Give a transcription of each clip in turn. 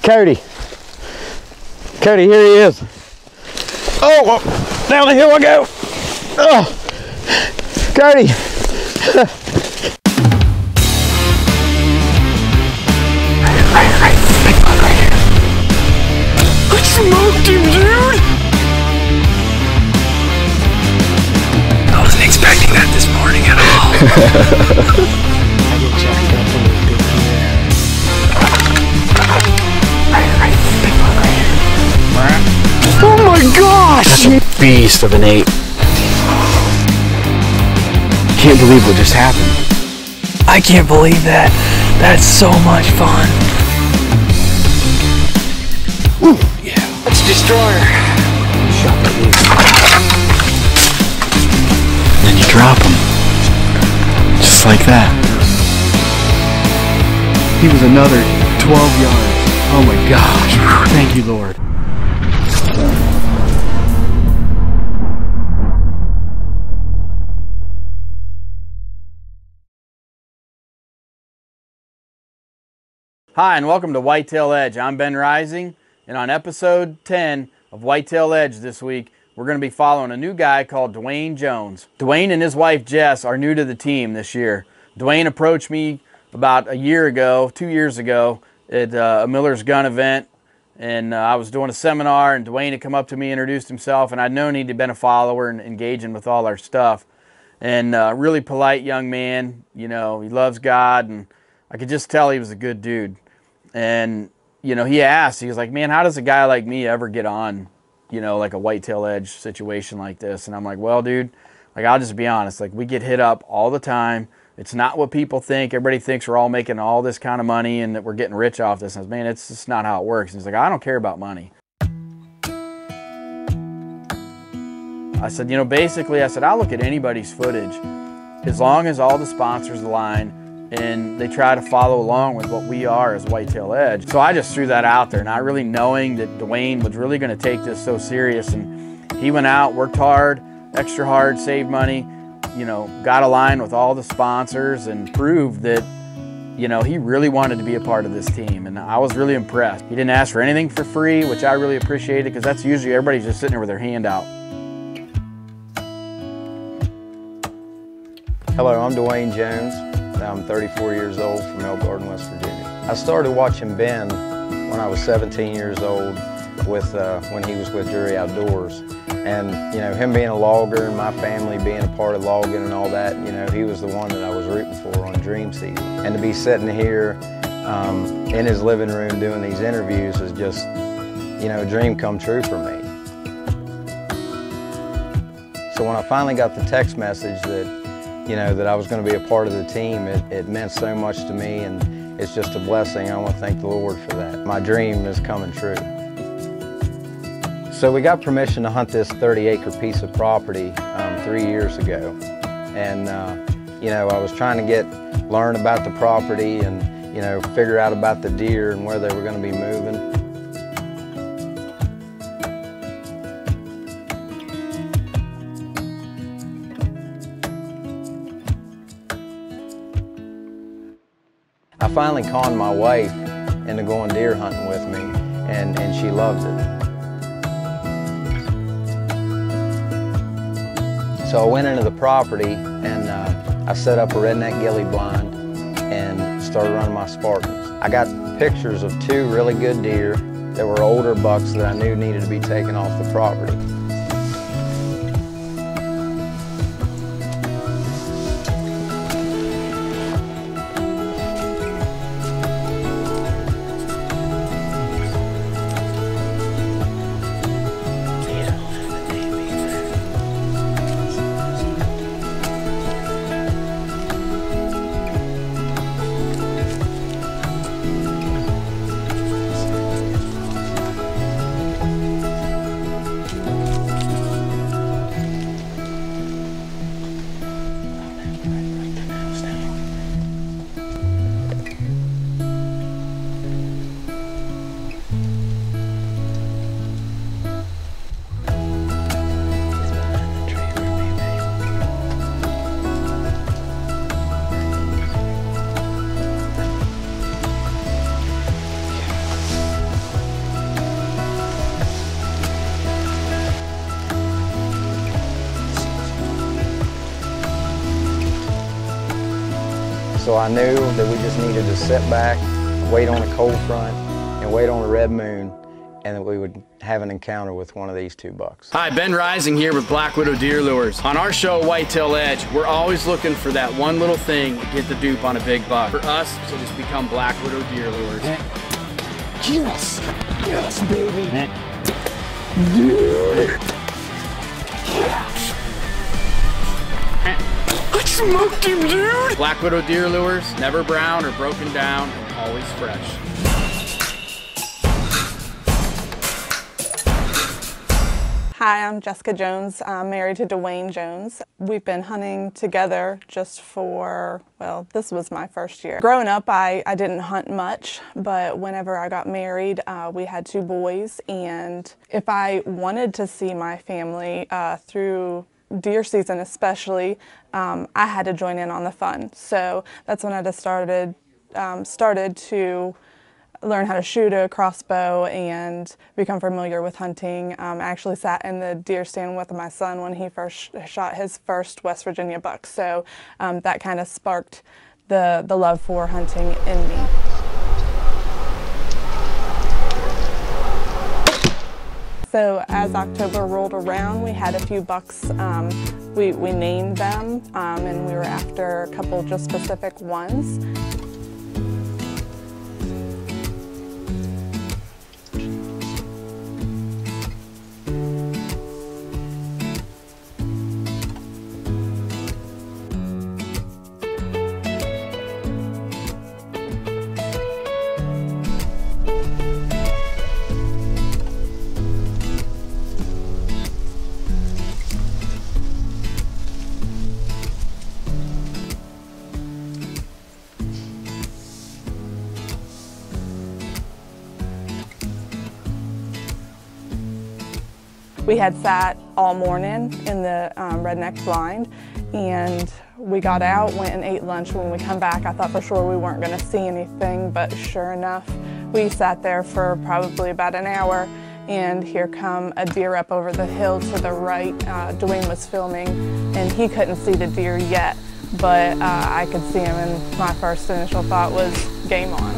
Cody. Cody, here he is. Oh, well, down the hill I go. Oh, Cody. Right. Big buck right here. I smoked him, dude. I wasn't expecting that this morning at all. I get jacked up a little bit here. Right. Big buck right here. Oh my gosh! That's a beast of an 8. Can't believe what just happened. I can't believe that. That's so much fun. Ooh, yeah. Let's destroy her. Shot the lead. And then you drop him. Just like that. He was another 12 yards. Oh my gosh. Thank you, Lord. Hi, and welcome to Whitetail Edge. I'm Ben Rising, and on episode 10 of Whitetail Edge this week, we're going to be following a new guy called Dwayne Jones. Dwayne and his wife Jess are new to the team this year. Dwayne approached me about a year ago, 2 years ago, at a Miller's Gun event, and I was doing a seminar, and Dwayne had come up to me, introduced himself, and I'd known he'd been a follower and engaging with all our stuff. And really polite young man, you know, he loves God, and I could just tell he was a good dude. And, you know, he asked, he was like, man, how does a guy like me ever get on, you know, like a Whitetail Edge situation like this? And I'm like, well, dude, like, I'll just be honest, like, we get hit up all the time. It's not what people think. Everybody thinks we're all making all this kind of money and that we're getting rich off this. And I was, man, it's just not how it works. And he's like, I don't care about money. I said, you know, basically, I said, I'll look at anybody's footage as long as all the sponsors align and they try to follow along with what we are as Whitetail Edge. So I just threw that out there, not really knowing that Dwayne was really going to take this so serious. And he went out, worked hard, extra hard, saved money, you know, got aligned with all the sponsors and proved that, you know, he really wanted to be a part of this team. And I was really impressed. He didn't ask for anything for free, which I really appreciated, because that's usually everybody's just sitting there with their hand out. Hello, I'm Dwayne Jones. I'm 34 years old from Elgarden, West Virginia. I started watching Ben when I was 17 years old with when he was with Jury Outdoors. And, you know, him being a logger and my family being a part of logging and all that, you know, he was the one that I was rooting for on dream season. And to be sitting here in his living room doing these interviews is just, you know, a dream come true for me. So when I finally got the text message that, you know, that I was going to be a part of the team, it meant so much to me, and it's just a blessing. I want to thank the Lord for that. My dream is coming true. So we got permission to hunt this 30-acre piece of property 3 years ago. And, you know, I was trying to learn about the property and, you know, figure out about the deer and where they were going to be moving. I finally conned my wife into going deer hunting with me, and she loved it. So I went into the property and I set up a redneck ghillie blind and started running my Spartans. I got pictures of 2 really good deer that were older bucks that I knew needed to be taken off the property. So I knew that we just needed to sit back, wait on a cold front, and wait on a red moon, and that we would have an encounter with one of these two bucks. Hi, Ben Rising here with Black Widow Deer Lures. On our show, Whitetail Edge, we're always looking for that one little thing to get the dupe on a big buck. For us, so just become Black Widow Deer Lures. Yes! Yes, baby! Dude! Yes! I smoked him, dude! Black Widow Deer Lures, never brown or broken down, and always fresh. Hi, I'm Jessica Jones. I'm married to Dwayne Jones. We've been hunting together just for, well, this was my first year. Growing up, I didn't hunt much, but whenever I got married, we had 2 boys, and if I wanted to see my family through deer season especially, I had to join in on the fun. So that's when I just started to learn how to shoot a crossbow and become familiar with hunting. I actually sat in the deer stand with my son when he first shot his first West Virginia buck. So that kind of sparked the love for hunting in me. So as October rolled around, we had a few bucks. We named them, and we were after a couple just specific ones. We had sat all morning in the redneck blind, and we got out, went and ate lunch. When we come back, I thought for sure we weren't going to see anything, but sure enough, we sat there for probably about an hour, and here come a deer up over the hill to the right. Dwayne was filming, and he couldn't see the deer yet, but I could see him, and my first initial thought was game on.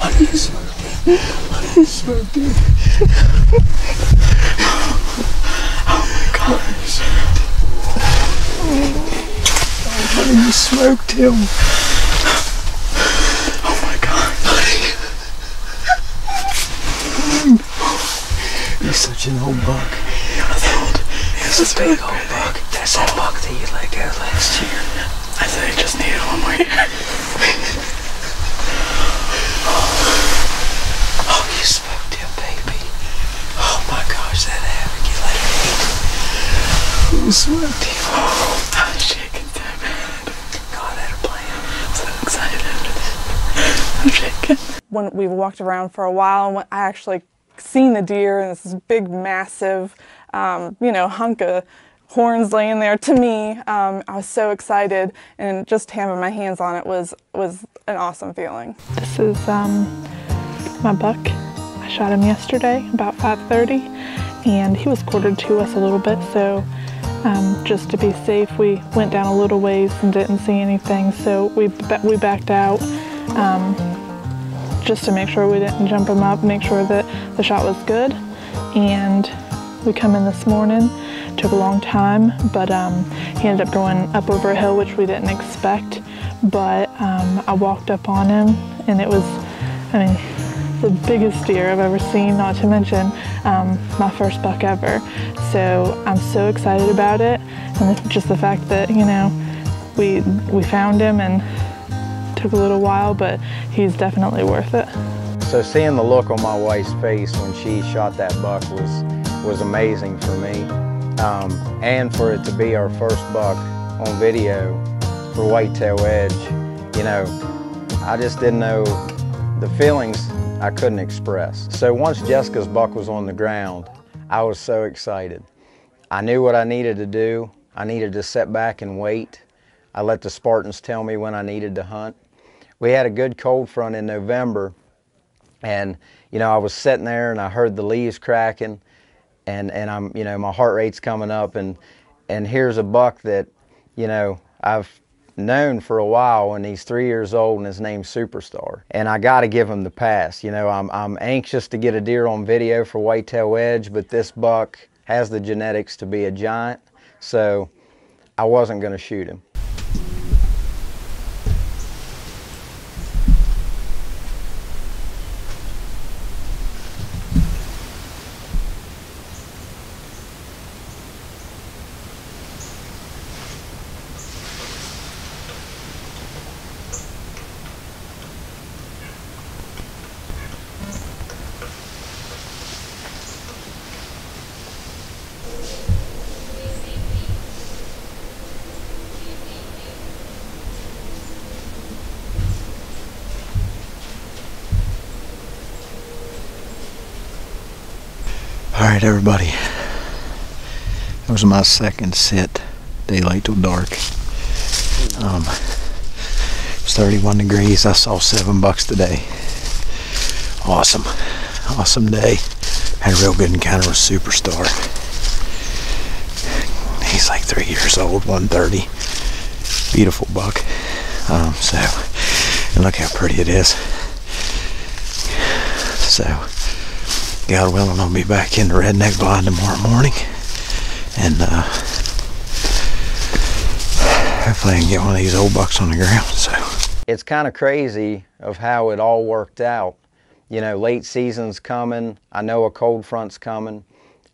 What do you smoke? What do you smoke, dude? Oh my gosh. What do you smoke, Tim? Oh my God, buddy. He's such an old buck. He's a big old buck. That's that buck that you let go last year. I said I just needed one more year. Oh, you smoked him, baby. Oh my gosh, that havoc you let him eat. You smoked him. Oh, I was shaking so bad. God had a plan. I'm so excited. I'm shaking. When we walked around for a while, and I actually seen the deer, and this big, massive, hunk of horns laying there. To me, I was so excited, and just having my hands on it was an awesome feeling. This is my buck. I shot him yesterday about 5:30, and he was quartered to us a little bit, so just to be safe, we went down a little ways and didn't see anything, so we backed out just to make sure we didn't jump him up, make sure that the shot was good. And we come in this morning. Took a long time, but he ended up going up over a hill, which we didn't expect. But I walked up on him, and it was, the biggest deer I've ever seen, not to mention my first buck ever. So I'm so excited about it, and just the fact that, we found him, and took a little while, but he's definitely worth it. So seeing the look on my wife's face when she shot that buck was amazing for me. And for it to be our first buck on video for Whitetail Edge, I just didn't know the feelings I couldn't express. So once Jessica's buck was on the ground, I was so excited. I knew what I needed to do. I needed to sit back and wait. I let the Spartans tell me when I needed to hunt. We had a good cold front in November, and I was sitting there and I heard the leaves cracking, and I'm my heart rate's coming up, and here's a buck that I've known for a while, and he's 3 years old, and his name's Superstar, and I got to give him the pass. I'm anxious to get a deer on video for Whitetail Edge, but this buck has the genetics to be a giant, so I wasn't going to shoot him. Alright everybody, that was my second sit, daylight till dark. It was 31 degrees, I saw 7 bucks today. Awesome, awesome day. Had a real good encounter with Superstar. He's like 3 years old, 130. Beautiful buck. And look how pretty it is. So, God willing, I'll be back in the redneck blind tomorrow morning, and hopefully I can get one of these old bucks on the ground. So it's kind of crazy of how it all worked out. Late season's coming. I know a cold front's coming.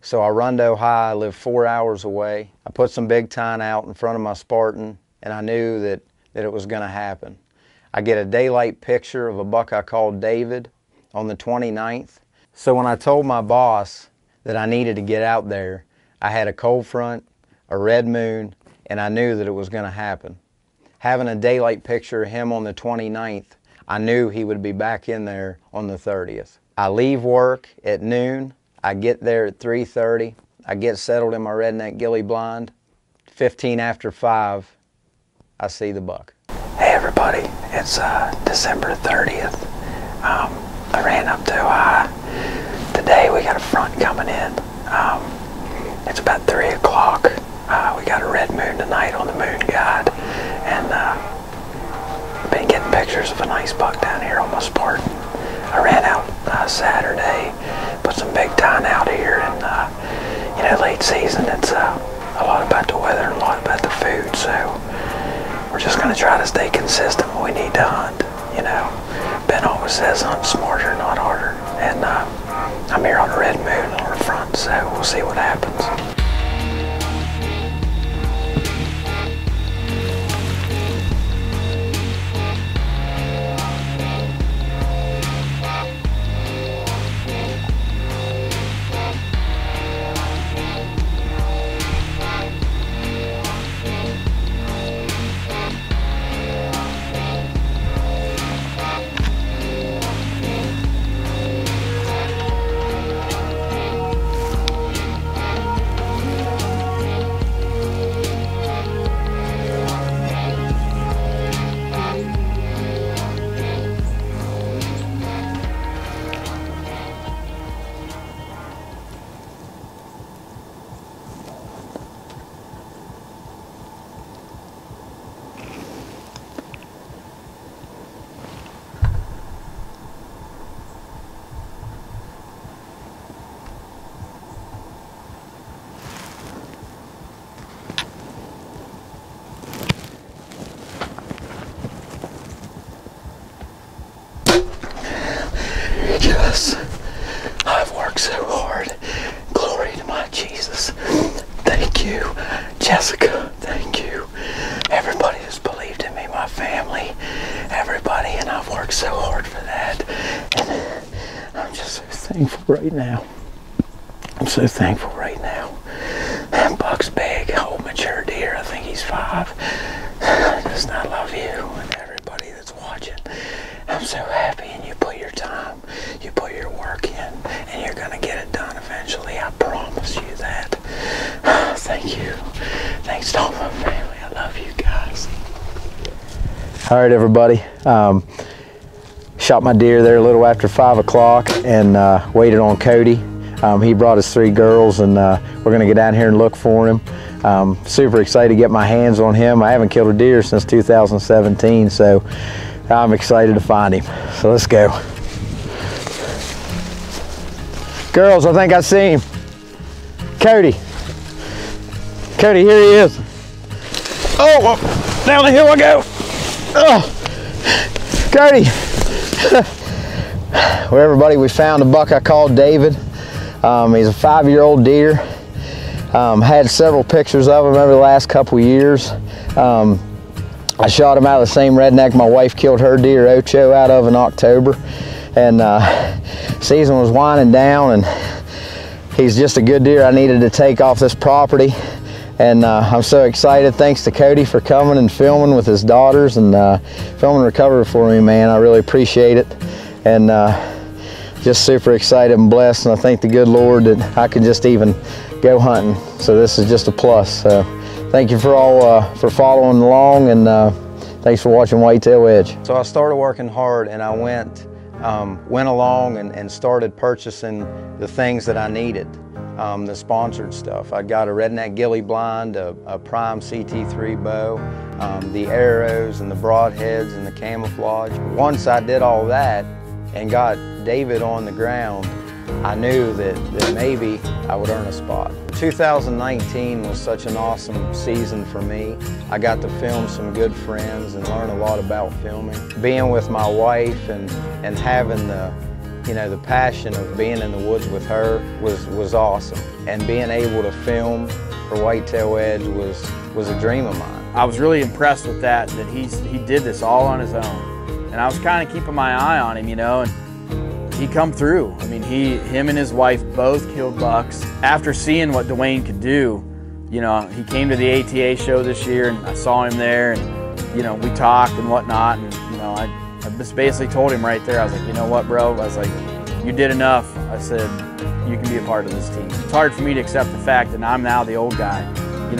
So I run to Ohio. I live 4 hours away. I put some big tine out in front of my Spartan, and I knew that it was going to happen. I get a daylight picture of a buck I called David on the 29th. So when I told my boss that I needed to get out there, I had a cold front, a red moon, and I knew that it was going to happen. Having a daylight picture of him on the 29th, I knew he would be back in there on the 30th. I leave work at noon. I get there at 3:30. I get settled in my redneck ghillie blind. 15 after 5, I see the buck. hey everybody, it's December 30th. I ran up to Ohio. Today we got a front coming in. It's about 3 o'clock. We got a red moon tonight on the moon guide, and been getting pictures of a nice buck down here on my Spartan. I ran out Saturday, put some big time out here, and you know, late season, it's a lot about the weather and a lot about the food, so we're just going to try to stay consistent when we need to hunt. You know, Ben always says hunt smarter, not harder, and I'm here on a red moon on the front, so we'll see what happens. I've worked so hard. Glory to my Jesus. Thank you, Jessica. Thank you. Everybody has believed in me, my family, everybody, and I've worked so hard for that. And I'm just so thankful right now. I'm so thankful right now. That buck's big, old mature deer. I think he's 5. I love you and everybody that's watching. I'm so happy, and you put your time, you put your work in, and you're going to get it done eventually. I promise you that. Thank you. Thanks to all my family. I love you guys. All right, everybody. Shot my deer there a little after 5 o'clock and waited on Cody. He brought us 3 girls, and we're going to get down here and look for him. Super excited to get my hands on him. I haven't killed a deer since 2017, so I'm excited to find him. So let's go. Girls, I think I see him. Cody. Cody, here he is. Oh, down the hill I go. Oh, Cody. Well, everybody, we found a buck I called David. He's a 5-year-old deer. Had several pictures of him over the last couple years. I shot him out of the same redneck my wife killed her deer Ocho out of in October. And season was winding down, and he's just a good deer I needed to take off this property. And I'm so excited. Thanks to Cody for coming and filming with his daughters and filming recovery for me, man. I really appreciate it. And just super excited and blessed. And I thank the good Lord that I could just even go hunting. So this is just a plus. So thank you for all for following along, and thanks for watching Whitetail Edge. So I started working hard, and I went along and started purchasing the things that I needed. The sponsored stuff. I got a redneck ghillie blind, a prime CT3 bow, the arrows and the broadheads and the camouflage. Once I did all that and got David on the ground, I knew that maybe I would earn a spot. 2019 was such an awesome season for me. I got to film some good friends and learn a lot about filming. Being with my wife and having the passion of being in the woods with her was awesome. And being able to film for Whitetail Edge was a dream of mine. I was really impressed with that he did this all on his own. And I was kind of keeping my eye on him, and he come through. I mean, him and his wife both killed bucks. After seeing what Dwayne could do, he came to the ATA show this year, and I saw him there, and we talked and whatnot, and I just basically told him right there, I was like, you know what, bro? I was like, you did enough. I said, you can be a part of this team. It's hard for me to accept the fact that I'm now the old guy.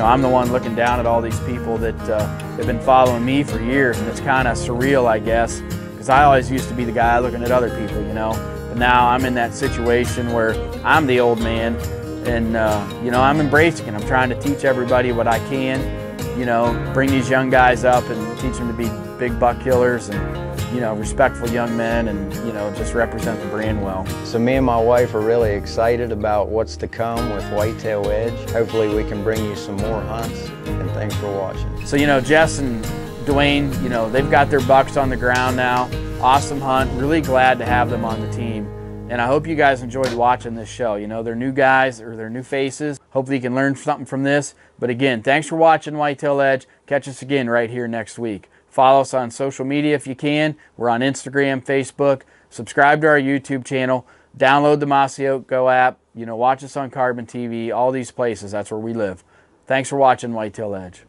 I'm the one looking down at all these people that have been following me for years, and it's kind of surreal, I guess, because I always used to be the guy looking at other people, But now I'm in that situation where I'm the old man, and I'm embracing it. I'm trying to teach everybody what I can, bring these young guys up and teach them to be big buck killers, and you know, respectful young men and, you know, just represent the brand well. So me and my wife are really excited about what's to come with Whitetail Edge. Hopefully we can bring you some more hunts, and thanks for watching. So, you know, Jess and Dwayne, you know, they've got their bucks on the ground now. Awesome hunt, really glad to have them on the team. And I hope you guys enjoyed watching this show. You know, they're new guys or they're new faces. Hopefully you can learn something from this. But again, thanks for watching Whitetail Edge. Catch us again right here next week. Follow us on social media if you can. We're on Instagram, Facebook. Subscribe to our YouTube channel. Download the Mossy Oak Go app. You know, watch us on Carbon TV, all these places. That's where we live. Thanks for watching Whitetail Edge.